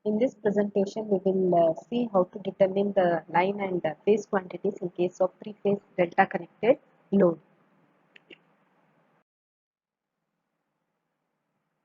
In this presentation, we will see how to determine the line and phase quantities in case of three-phase delta connected load.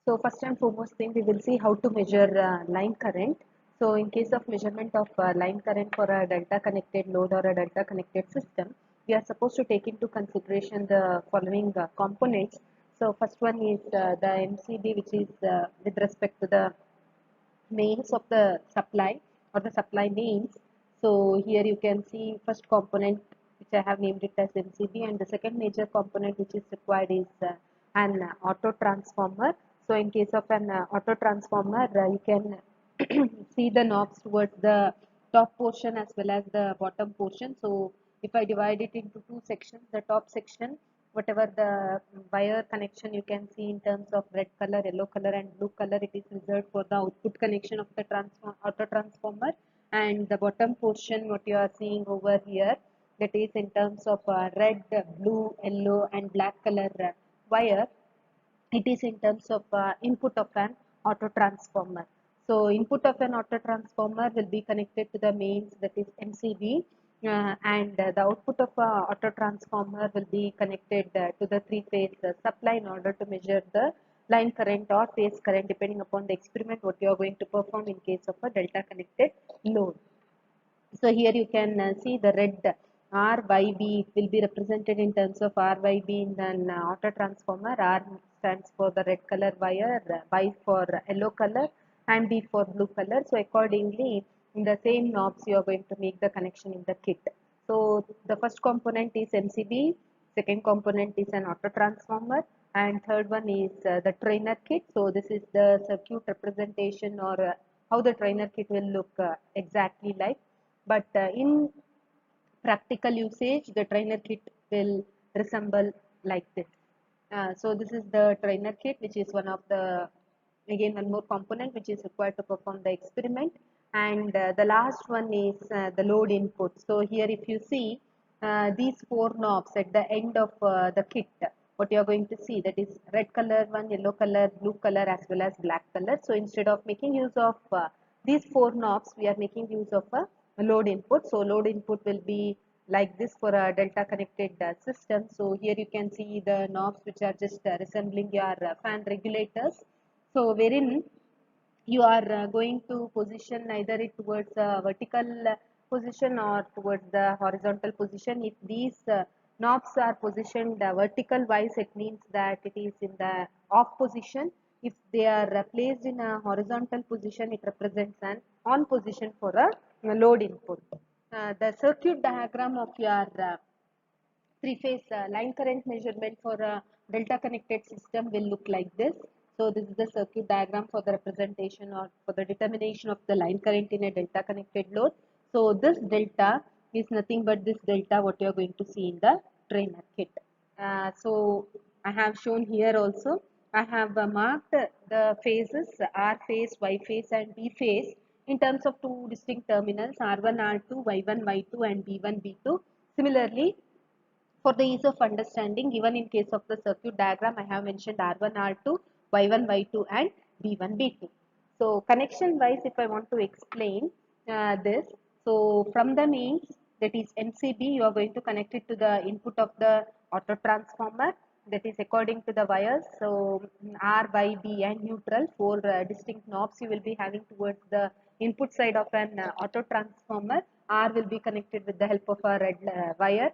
So first and foremost thing, we will see how to measure line current. So in case of measurement of line current for a delta connected load or a delta connected system, we are supposed to take into consideration the following components. So first one is the MCB, which is with respect to the mains of the supply or the supply mains. So here you can see first component which I have named it as MCB, and the second major component which is required is an auto transformer. So in case of an auto transformer, you can see the knobs towards the top portion as well as the bottom portion. So if I divide it into two sections, the top section, whatever the wire connection you can see in terms of red color, yellow color and blue color, it is reserved for the output connection of the auto transformer. And the bottom portion what you are seeing over here, that is in terms of red, blue, yellow and black color wire, it is in terms of input of an auto transformer. So input of an auto transformer will be connected to the mains, that is MCB, and the output of auto transformer will be connected to the three-phase supply in order to measure the line current or phase current depending upon the experiment what you are going to perform in case of a delta connected load. So here you can see the red RYB will be represented in terms of RYB in an auto transformer. R stands for the red color wire, Y for yellow color and B for blue color. So accordingly in the same knobs you are going to make the connection in the kit. So the first component is MCB, second component is an auto transformer, and third one is the trainer kit. So this is the circuit representation or how the trainer kit will look exactly like. But in practical usage, the trainer kit will resemble like this. So this is the trainer kit, which is one of the, again one more component which is required to perform the experiment. And the last one is the load input. So here if you see these four knobs at the end of the kit, what you are going to see, that is red color one, yellow color, blue color as well as black color. So instead of making use of these four knobs, we are making use of a load input. So load input will be like this for a delta connected system. So here you can see the knobs which are just resembling your fan regulators. So wherein you are going to position either it towards a vertical position or towards the horizontal position. If these knobs are positioned vertical wise, it means that it is in the off position. If they are placed in a horizontal position, it represents an on position for a load input. The circuit diagram of your three-phase line current measurement for a delta connected system will look like this. So this is the circuit diagram for the representation or for the determination of the line current in a delta connected load. So this delta is nothing but this delta what you are going to see in the trainer kit. So I have shown here also. I have marked the phases R phase, Y phase and B phase in terms of two distinct terminals R1, R2, Y1, Y2 and B1, B2. Similarly, for the ease of understanding, even in case of the circuit diagram, I have mentioned R1, R2, Y1, Y2 and B1, B2. So connection wise, if I want to explain this, so from the mains, that is MCB, you are going to connect it to the input of the auto transformer, that is according to the wires. So R, Y, B and neutral, four distinct knobs you will be having towards the input side of an auto transformer. R will be connected with the help of a red wire.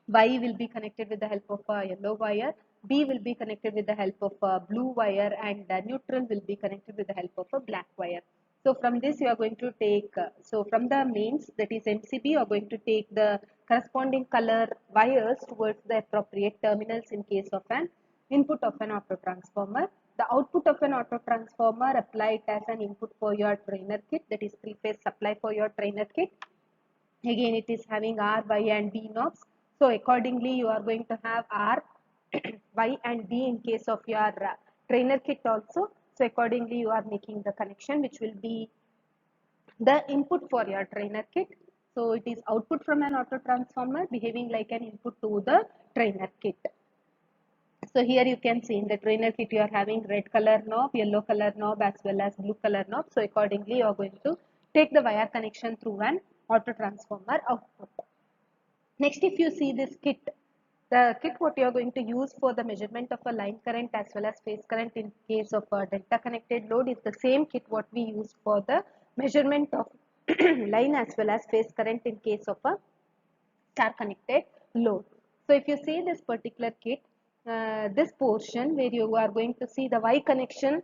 Y will be connected with the help of a yellow wire, B will be connected with the help of a blue wire, and neutral will be connected with the help of a black wire. So from this you are going to take, so from the mains, that is MCB, you are going to take the corresponding color wires towards the appropriate terminals in case of an input of an auto transformer. The output of an auto transformer, apply it as an input for your trainer kit, that is three-phase supply for your trainer kit. Again it is having R, Y and B knobs. So accordingly you are going to have R, Y and B in case of your trainer kit also. So accordingly you are making the connection which will be the input for your trainer kit. So it is output from an auto transformer behaving like an input to the trainer kit. So here you can see in the trainer kit you are having red color knob, yellow color knob as well as blue color knob. So accordingly you are going to take the wire connection through an auto transformer output. Next, if you see this kit, the kit what you are going to use for the measurement of a line current as well as phase current in case of a delta connected load is the same kit what we used for the measurement of line as well as phase current in case of a star connected load. So if you see this particular kit, this portion where you are going to see the Y connection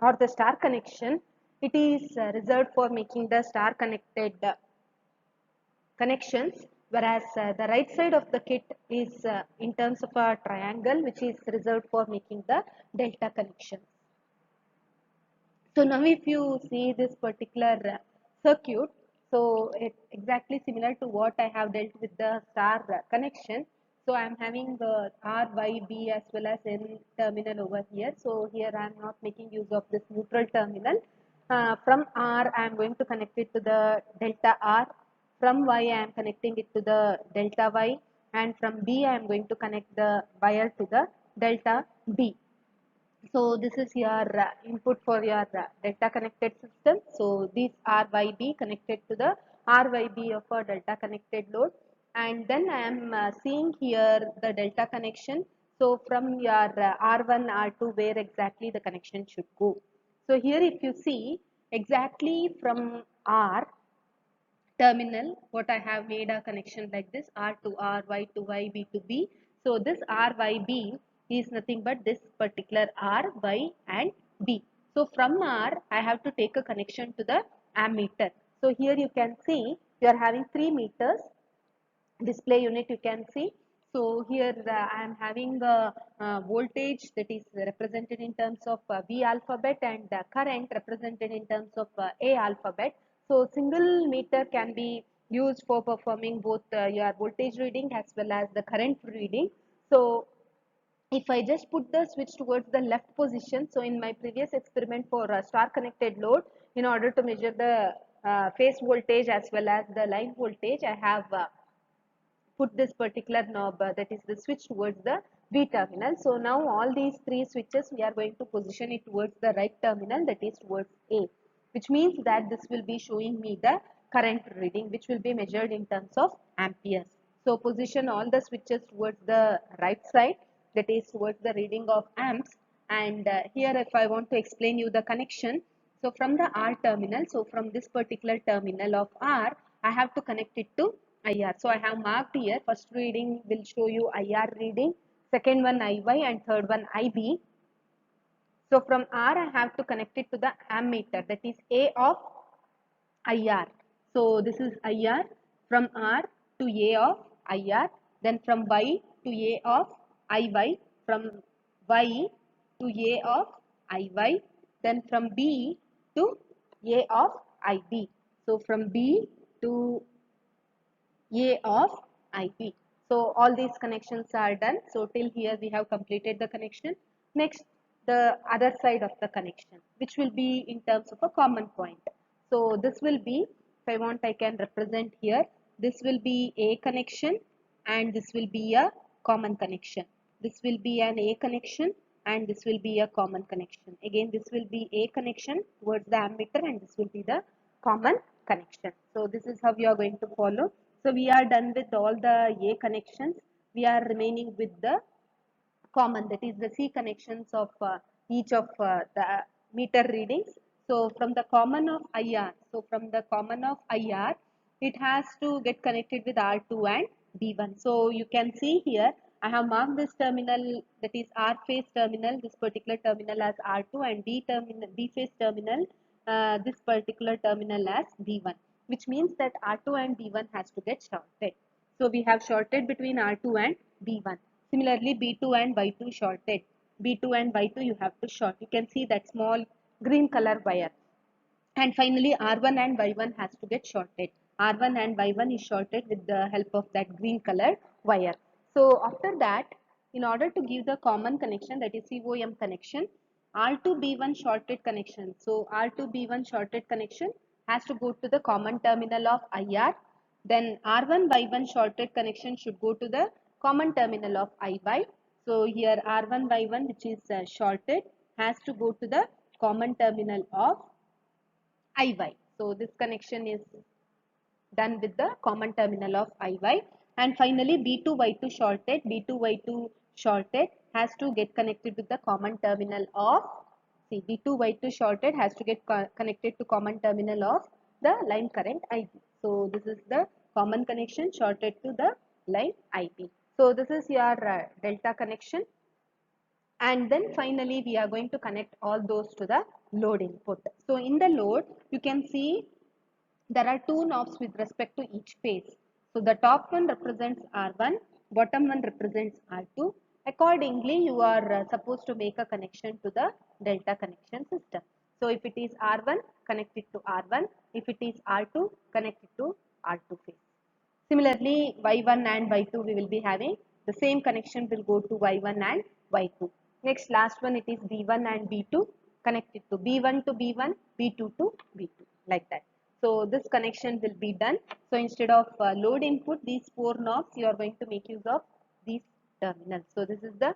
or the star connection, it is reserved for making the star connected connections, whereas the right side of the kit is in terms of a triangle which is reserved for making the delta connections. So now if you see this particular circuit, so it's exactly similar to what I have dealt with the star connection. So I am having the R, Y, B as well as N terminal over here. So here I am not making use of this neutral terminal. From R I am going to connect it to the delta R. From Y I am connecting it to the delta Y, and from B I am going to connect the wire to the delta B. So this is your input for your delta connected system. So these RYB connected to the RYB of a delta connected load, and then I am seeing here the delta connection. So from your R1 R2 where exactly the connection should go. So here if you see exactly from R terminal what I have made a connection like this, R to R, Y to Y, B to B. So this R, Y, B is nothing but this particular R, Y and B. So from R I have to take a connection to the ammeter. So here you can see you are having 3 meters display unit you can see. So here I am having a, voltage that is represented in terms of V alphabet and current represented in terms of A alphabet. So single meter can be used for performing both your voltage reading as well as the current reading. So if I just put the switch towards the left position, so in my previous experiment for star connected load, in order to measure the phase voltage as well as the line voltage, I have put this particular knob that is the switch towards the B terminal. So now all these three switches we are going to position it towards the right terminal, that is towards A, which means that this will be showing me the current reading which will be measured in terms of amperes. So position all the switches towards the right side, that is towards the reading of amps, and here if I want to explain you the connection, so from the R terminal, so from this particular terminal of R, I have to connect it to IR. So I have marked here, first reading will show you IR reading, second one IY and third one IB. So from R I have to connect it to the ammeter, that is A of IR. So this is IR from R to A of IR, then from Y to A of IY, from Y to A of IY, then from B to A of IB. So from B to A of IP. So all these connections are done. So till here we have completed the connection. Next, the other side of the connection, which will be in terms of a common point. So this will be, if I want I can represent here, this will be A connection and this will be a common connection. This will be an A connection and this will be a common connection. Again this will be A connection towards the ammeter and this will be the common connection. So this is how you are going to follow. So we are done with all the A connections. We are remaining with the common, that is the C connections of each of the meter readings. So from the common of IR, so from the common of IR, it has to get connected with R2 and D1. So you can see here, I have marked this terminal, that is R phase terminal, this particular terminal as R2, and D terminal, D phase terminal, this particular terminal as D1, which means that R2 and D1 has to get shorted. So we have shorted between R2 and D1. Similarly, B2 and Y2 shorted. B2 and Y2 you have to short. You can see that small green color wire. And finally, R1 and Y1 has to get shorted. R1 and Y1 is shorted with the help of that green color wire. So after that, in order to give the common connection, that is COM connection, R2B1 shorted connection. So R2B1 shorted connection has to go to the common terminal of IR. Then R1Y1 shorted connection should go to the common terminal of IY. So here R1 Y1 which is shorted has to go to the common terminal of IY. So this connection is done with the common terminal of IY. And finally B2Y2 shorted has to get connected with the common terminal of, see, B2Y2 shorted has to get connected to common terminal of the line current IP. So this is the common connection shorted to the line IP. So this is your delta connection. And then finally we are going to connect all those to the load input. So in the load you can see there are two knobs with respect to each phase. So the top one represents R1, bottom one represents R2. Accordingly, you are supposed to make a connection to the delta connection system. So if it is R1, connect it to R1. If it is R2, connect it to R2 phase. Similarly, Y1 and Y2 we will be having the same connection will go to Y1 and Y2. Next, last one it is B1 and B2, connected to B1 to B1, B2 to B2, like that. So this connection will be done. So instead of load input, these four knobs, you are going to make use of these terminals. So this is the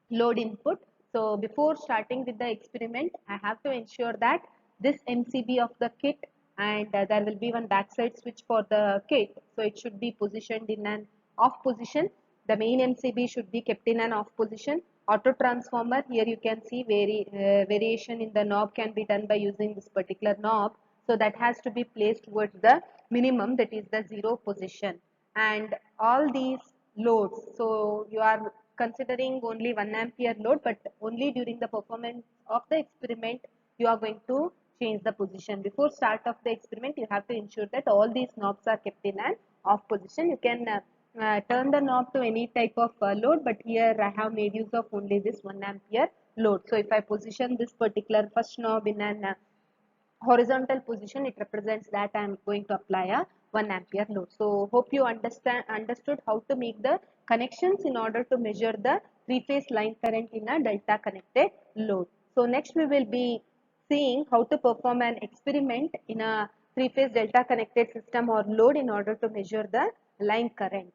load input. So before starting with the experiment, I have to ensure that this MCB of the kit, and there will be one backside switch for the kit. So it should be positioned in an off position. The main MCB should be kept in an off position. Auto transformer, here you can see variation in the knob can be done by using this particular knob. So that has to be placed towards the minimum, that is the zero position. And all these loads, so you are considering only 1 ampere load, but only during the performance of the experiment you are going to change the position. Before start of the experiment you have to ensure that all these knobs are kept in an off position. You can turn the knob to any type of load, but here I have made use of only this 1 ampere load. So if I position this particular first knob in an horizontal position, it represents that I am going to apply a 1 ampere load. So hope you understood how to make the connections in order to measure the three-phase line current in a delta connected load. So next we will be seeing how to perform an experiment in a three-phase delta connected system or load in order to measure the line current.